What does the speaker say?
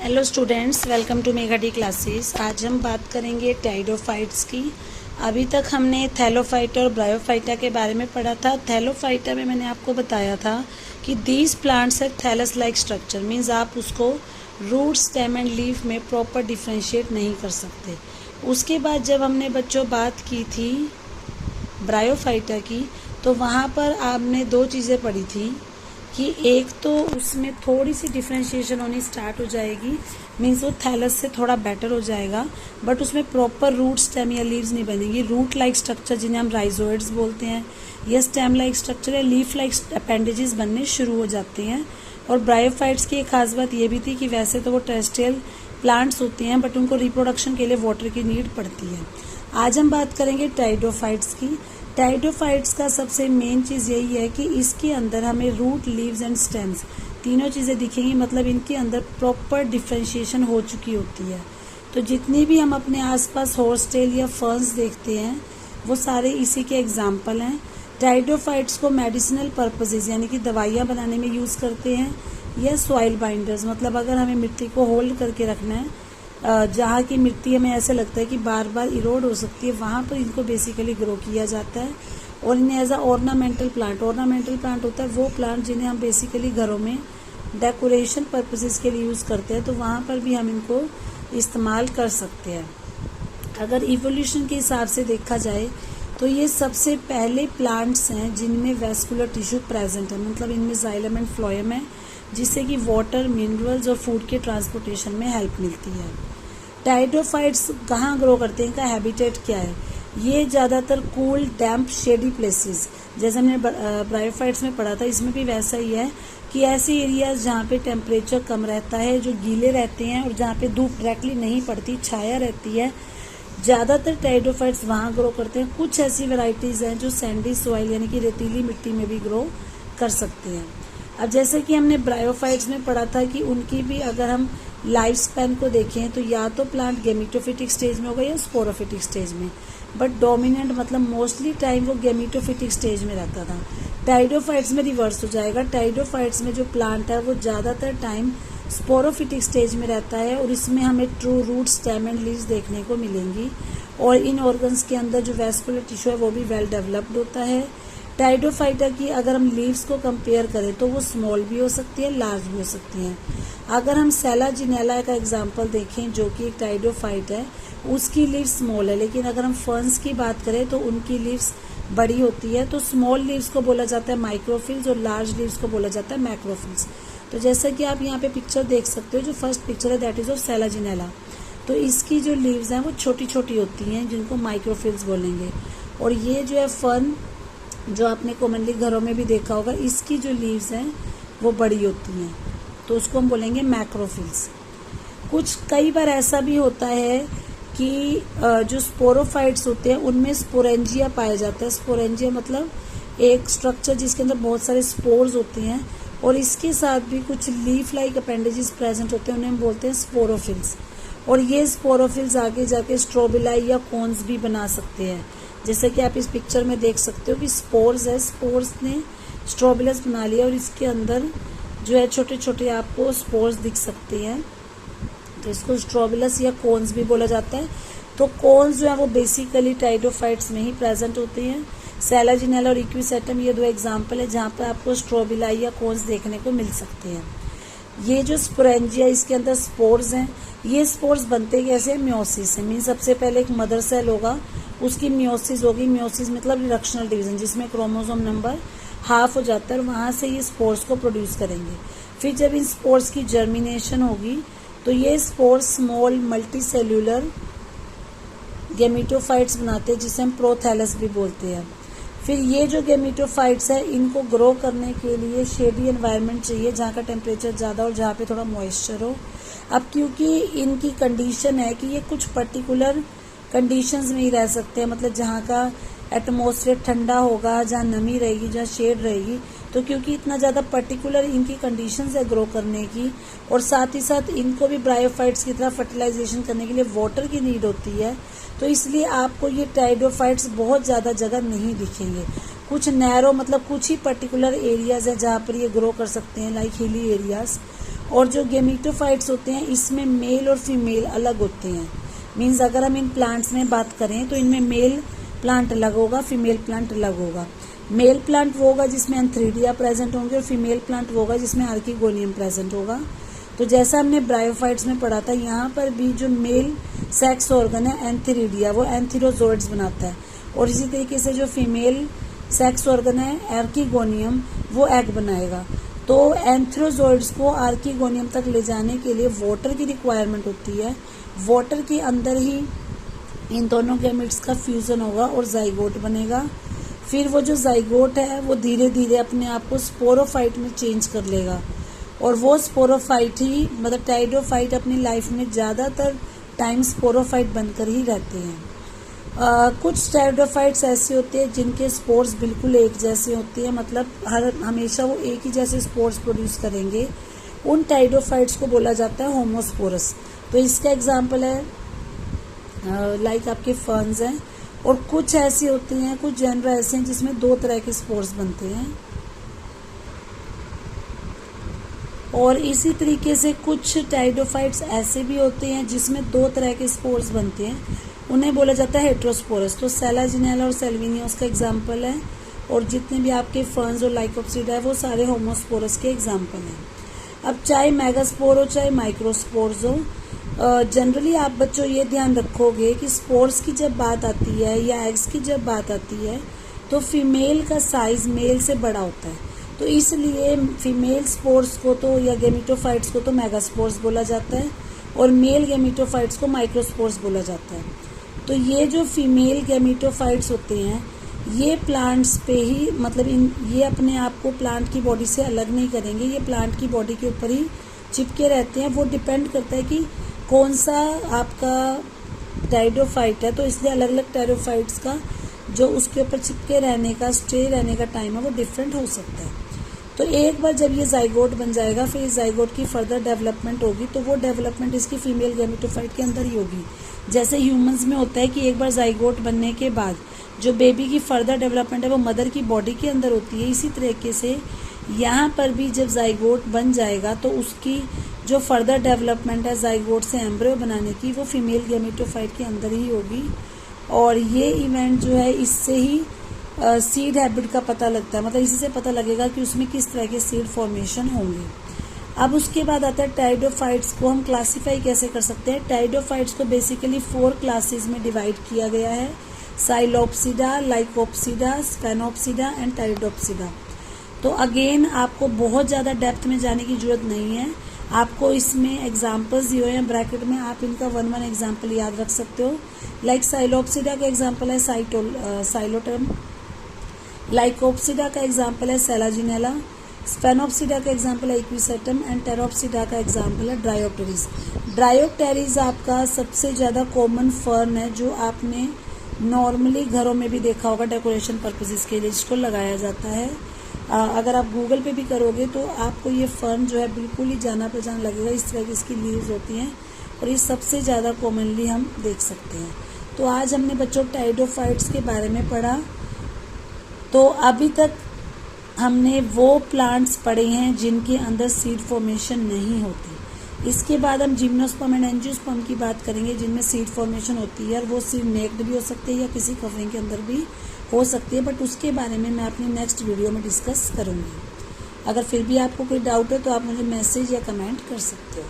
Hello students, welcome to mega D classes. आज हम बात करेंगे टाइडोफाइट्स की। अभी तक हमने थैलोफाइटा और ब्रायोफाइटा के बारे में पढ़ा था। थैलोफाइटा में मैंने आपको बताया था कि दीज प्लांट्स है थैलस लाइक स्ट्रक्चर, मीन्स आप उसको रूट, स्टेम एंड लीफ में प्रॉपर डिफ्रेंशिएट नहीं कर सकते। उसके बाद जब हमने बच्चों बात की थी ब्रायोफाइटा की, तो वहाँ पर आपने दो चीज़ें पढ़ी थी कि एक तो उसमें थोड़ी सी डिफ्रेंशिएशन होनी स्टार्ट हो जाएगी, मीन्स वो थैलस से थोड़ा बेटर हो जाएगा, बट उसमें प्रॉपर रूट, स्टेम या लीव्स नहीं बनेंगी। रूट लाइक स्ट्रक्चर जिन्हें हम राइजोइड्स बोलते हैं, या स्टेम लाइक स्ट्रक्चर या लीफ लाइक अपेंडेजेस बनने शुरू हो जाते हैं। और ब्रायोफाइट्स की एक खास बात ये भी थी कि वैसे तो वो टेरेस्ट्रियल प्लांट्स होते हैं, बट उनको रिप्रोडक्शन के लिए वाटर की नीड पड़ती है। आज हम बात करेंगे टाइडोफाइट्स की। टाइडोफाइट्स का सबसे मेन चीज़ यही है कि इसके अंदर हमें रूट, लीव्स एंड स्टेम्स तीनों चीज़ें दिखेंगी, मतलब इनके अंदर प्रॉपर डिफ्रेंशिएशन हो चुकी होती है। तो जितनी भी हम अपने आसपास हॉर्सटेल या फर्न्स देखते हैं वो सारे इसी के एग्जाम्पल हैं। टाइडोफाइट्स को मेडिसिनल पर्पसेस यानी कि दवाइयाँ बनाने में यूज़ करते हैं, या सॉइल बाइंडर्स, मतलब अगर हमें मिट्टी को होल्ड करके रखना है, जहाँ की मिट्टी हमें ऐसे लगता है कि बार बार इरोड हो सकती है, वहाँ पर इनको बेसिकली ग्रो किया जाता है। और इन्हें एज अ ऑर्नामेंटल प्लांट होता है वो प्लांट जिन्हें हम बेसिकली घरों में डेकोरेशन पर्पसेस के लिए यूज़ करते हैं, तो वहाँ पर भी हम इनको इस्तेमाल कर सकते हैं। अगर इवोल्यूशन के हिसाब से देखा जाए तो ये सबसे पहले प्लांट्स हैं जिनमें वेस्कुलर टिश्यू प्रेजेंट है, मतलब इनमें जाइलम एंड फ्लोएम है, जिससे कि वाटर, मिनरल्स और फूड के ट्रांसपोर्टेशन में हेल्प मिलती है। टाइडोफाइट्स कहाँ ग्रो करते हैं, इनका हैबिटेट क्या है? ये ज़्यादातर कूल, डैम्प, शेडी प्लेसेस, जैसे हमने ब्रायोफाइट्स में पढ़ा था, इसमें भी वैसा ही है कि ऐसे एरियाज जहाँ पे टेम्परेचर कम रहता है, जो गीले रहते हैं और जहाँ पे धूप डायरेक्टली नहीं पड़ती, छाया रहती है, ज़्यादातर टाइडोफाइट्स वहाँ ग्रो करते हैं। कुछ ऐसी वैरायटीज़ हैं जो सैंडी सॉइल यानी कि रेतीली मिट्टी में भी ग्रो कर सकते हैं। अब जैसे कि हमने ब्रायोफाइट्स में पढ़ा था कि उनकी भी अगर हम लाइफ स्पैन को देखें तो या तो प्लांट गेमिटोफिटिक स्टेज में होगा या स्पोरोफिटिक स्टेज में, बट डोमिनेंट मतलब मोस्टली टाइम वो गेमिटोफिटिक स्टेज में रहता था। टाइडोफाइट्स में रिवर्स हो जाएगा। टाइडोफाइट्स में जो प्लांट है वो ज़्यादातर टाइम स्पोरोफिटिक स्टेज में रहता है, और इसमें हमें true root, stem and leaves देखने को मिलेंगी। और इन ऑर्गन्स के अंदर जो वेस्कुलर टिश्यू है वो भी वेल डेवलप्ड होता है। टाइडोफाइटा की अगर हम लीव्स को कंपेयर करें तो वो स्मॉल भी हो सकती है, लार्ज भी हो सकती हैं। अगर हम सेलाजिनेला का एग्जांपल देखें जो कि एक टाइडोफाइट है, उसकी लीव्स स्मॉल है, लेकिन अगर हम फर्न्स की बात करें तो उनकी लीव्स बड़ी होती है। तो स्मॉल लीव्स को बोला जाता है माइक्रोफिल्स और लार्ज लीव्स को बोला जाता है मैक्रोफिल्स। तो जैसा कि आप यहाँ पे पिक्चर देख सकते हो, जो फर्स्ट पिक्चर है दैट इज ऑफ सेलाजिनेला, तो इसकी जो लीव्स हैं वो छोटी छोटी होती हैं, जिनको माइक्रोफिल्स बोलेंगे। और ये जो है फर्न, जो आपने कॉमनली घरों में भी देखा होगा, इसकी जो लीव्स हैं वो बड़ी होती हैं, तो उसको हम बोलेंगे मैक्रोफिल्स। कई बार ऐसा भी होता है कि जो स्पोरोफाइट्स होते हैं उनमें स्पोरेंजिया पाया जाता है। स्पोरेंजिया मतलब एक स्ट्रक्चर जिसके अंदर बहुत सारे स्पोर्स होते हैं, और इसके साथ भी कुछ लीफ लाइक अपेंडेजेस प्रेजेंट होते हैं, उन्हें हम बोलते हैं स्पोरोफिल्स। और ये स्पोरोफिल्स आगे जाके स्ट्रोबिलाई या कोन्स भी बना सकते हैं, जैसे कि आप इस पिक्चर में देख सकते हो कि स्पोर्स है, स्पोर्स ने स्ट्रोबिलस बना लिया और इसके अंदर जो है छोटे छोटे आपको स्पोर्स दिख सकते हैं, तो इसको स्ट्रोबिलस या कोन्स भी बोला जाता है। तो कोन्स जो है वो बेसिकली टाइडोफाइट्स में ही प्रेजेंट होते हैं। सेलाजिनेला और इक्विसेटम ये दो एग्जाम्पल है जहाँ पर आपको स्ट्रोबिलाई या कोन्स देखने को मिल सकते हैं। ये जो स्पोरेंजिया, इसके अंदर स्पोर्स हैं। ये स्पोर्स बनते कैसे? म्योसिस से, मीन सबसे पहले एक मदर सेल होगा, उसकी म्योसिस होगी। म्योसिस मतलब रिडक्शनल डिवीजन, जिसमें क्रोमोसोम नंबर हाफ हो जाता है, और वहाँ से ये स्पोर्स को प्रोड्यूस करेंगे। फिर जब इन स्पोर्स की जर्मिनेशन होगी तो ये स्पोर्स स्मॉल मल्टी सेल्यूलर गेमिटोफाइट्स बनाते हैं, जिसे हम प्रोथैलस भी बोलते हैं। फिर ये जो गेमिटोफाइट्स है, इनको ग्रो करने के लिए शेडी एनवायरनमेंट चाहिए, जहाँ का टेम्परेचर ज़्यादा और जहाँ पे थोड़ा मॉइस्चर हो। अब क्योंकि इनकी कंडीशन है कि ये कुछ पर्टिकुलर कंडीशंस में ही रह सकते हैं, मतलब जहाँ का एटमॉस्फेयर ठंडा होगा, जहाँ नमी रहेगी, जहाँ शेड रहेगी, तो क्योंकि इतना ज़्यादा पर्टिकुलर इनकी कंडीशंस है ग्रो करने की, और साथ ही साथ इनको भी ब्रायोफाइट्स की तरह फर्टिलाइजेशन करने के लिए वाटर की नीड होती है, तो इसलिए आपको ये टाइडोफाइट्स बहुत ज़्यादा जगह नहीं दिखेंगे। कुछ नैरो मतलब कुछ ही पर्टिकुलर एरियाज़ है जहाँ पर ये ग्रो कर सकते हैं, लाइक हिली एरियाज़। और जो गेमेटोफाइट्स होते हैं इसमें मेल और फीमेल अलग होते हैं। मीन्स अगर हम इन प्लांट्स में बात करें तो इनमें मेल प्लांट अलग होगा, फीमेल प्लांट अलग होगा। मेल प्लांट वो होगा जिसमें एंथ्रीडिया प्रेजेंट होंगे और फीमेल प्लांट वो होगा जिसमें आर्किगोनियम प्रेजेंट होगा। तो जैसा हमने ब्रायोफाइट्स में पढ़ा था, यहाँ पर भी जो मेल सेक्स ऑर्गन है एंथ्रीडिया, वो एंथीरोजोइड्स बनाता है, और इसी तरीके से जो फीमेल सेक्स ऑर्गन है आर्किगोनियम, वो एग बनाएगा। तो एंथ्रोजोइड्स को आर्किगोनियम तक ले जाने के लिए वाटर की रिक्वायरमेंट होती है। वाटर के अंदर ही इन दोनों गैमेट्स का फ्यूजन होगा और जाइगोट बनेगा। फिर वो जो जाइगोट है वो धीरे धीरे अपने आप को स्पोरोफाइट में चेंज कर लेगा, और वो स्पोरोफाइट ही मतलब टाइडोफाइट अपनी लाइफ में ज़्यादातर टाइम स्पोरोफाइट बनकर ही रहते हैं। कुछ टाइडोफाइट्स ऐसे होते हैं जिनके स्पोर्स बिल्कुल एक जैसे होते हैं, मतलब हमेशा वो एक ही जैसे स्पोर्स प्रोड्यूस करेंगे। उन टाइडोफाइट्स को बोला जाता है होमोस्पोरस। तो इसका एग्जांपल है लाइक आपके फर्न्स हैं। और कुछ ऐसे होते हैं, कुछ जेनर ऐसे हैं जिसमें 2 तरह के स्पोर्स बनते हैं, और इसी तरीके से कुछ टाइडोफाइट्स ऐसे भी होते हैं जिसमें 2 तरह के स्पोर्स बनते हैं, उन्हें बोला जाता है हेट्रोस्पोरस। तो सेलाजिनेला और सेल्विनिया उसका एग्जाम्पल है, और जितने भी आपके फर्न्स और लाइकोप्सिडा है वो सारे होमोस्पोरस के एग्जाम्पल हैं। अब चाहे मेगास्पोर हो चाहे माइक्रोस्पोर्स हो, जनरली आप बच्चों ये ध्यान रखोगे कि स्पोर्स की जब बात आती है या एग्स की जब बात आती है तो फीमेल का साइज मेल से बड़ा होता है। तो इसलिए फीमेल स्पोर्स को तो या गेमिटोफाइट्स को तो मेगास्पोर्स बोला जाता है, और मेल गेमिटोफाइट्स को माइक्रोस्पोर्स बोला जाता है। तो ये जो फीमेल गेमिटोफाइट्स होते हैं ये प्लांट्स पे ही मतलब ये अपने आप को प्लांट की बॉडी से अलग नहीं करेंगे, ये प्लांट की बॉडी के ऊपर ही चिपके रहते हैं। वो डिपेंड करता है कि कौन सा आपका टाइडोफाइट है, तो इसलिए अलग अलग टाइडोफाइट्स का जो उसके ऊपर चिपके रहने का स्टे रहने का टाइम है वो डिफरेंट हो सकता है। तो एक बार जब ये जाइगोट बन जाएगा फिर इस जाइगोट की फर्दर डेवलपमेंट होगी, तो वो डेवलपमेंट इसकी फीमेल गेमिटोफाइट के अंदर ही होगी। जैसे ह्यूमंस में होता है कि एक बार जाइगोट बनने के बाद जो बेबी की फर्दर डेवलपमेंट है वो मदर की बॉडी के अंदर होती है, इसी तरीके से यहाँ पर भी जब जाइगोट बन जाएगा तो उसकी जो फर्दर डेवलपमेंट है जाइगोट से एम्ब्रियो बनाने की वो फीमेल गेमिटोफाइट के अंदर ही होगी। और ये इवेंट जो है इससे ही सीड हैबिट का पता लगता है, मतलब इसी से पता लगेगा कि उसमें किस तरह के सीड फॉर्मेशन होंगे। अब उसके बाद आता है टाइडोफाइट्स को हम क्लासीफाई कैसे कर सकते हैं। टाइडोफाइट्स को बेसिकली 4 क्लासेस में डिवाइड किया गया है, साइलोप्सिडा, लाइकोप्सिडा, स्फेनोप्सिडा एंड टाइडोप्सिडा। तो अगेन आपको बहुत ज़्यादा डेप्थ में जाने की जरूरत नहीं है, आपको इसमें एग्जाम्पल्स दिए हुए हैं ब्रैकेट में, आप इनका 1 एग्जाम्पल याद रख सकते हो। लाइक साइलोप्सिडा का एग्जाम्पल है साइलोटर्म, लाइकोप्सिडा का एग्जाम्पल है सेलाजिनेला, स्फेनोप्सिडा का एग्जाम्पल है इक्विसेटम एंड टेरोप्सिडा का एग्जाम्पल है ड्रायोप्टेरिस। ड्रायोप्टेरिस आपका सबसे ज़्यादा कॉमन फर्न है जो आपने नॉर्मली घरों में भी देखा होगा, डेकोरेशन पर्पसेस के लिए जिसको लगाया जाता है। अगर आप गूगल पे भी करोगे तो आपको ये फर्न जो है बिल्कुल ही जाना पहचान लगेगा, इस तरह की इसकी लीव्स होती हैं और ये सबसे ज़्यादा कॉमनली हम देख सकते हैं। तो आज हमने बच्चों टाइडोफाइट्स के बारे में पढ़ा। तो अभी तक हमने वो प्लांट्स पढ़े हैं जिनके अंदर सीड फॉर्मेशन नहीं होती। इसके बाद हम जिम्नोस्पर्म एंड एंजियोस्पर्म की बात करेंगे जिनमें सीड फॉर्मेशन होती है, और वो सीड नेक्ड भी हो सकते हैं या किसी कवरिंग के अंदर भी हो सकती है, बट उसके बारे में मैं अपनी नेक्स्ट वीडियो में डिस्कस करूँगी। अगर फिर भी आपको कोई डाउट है तो आप मुझे मैसेज या कमेंट कर सकते हो।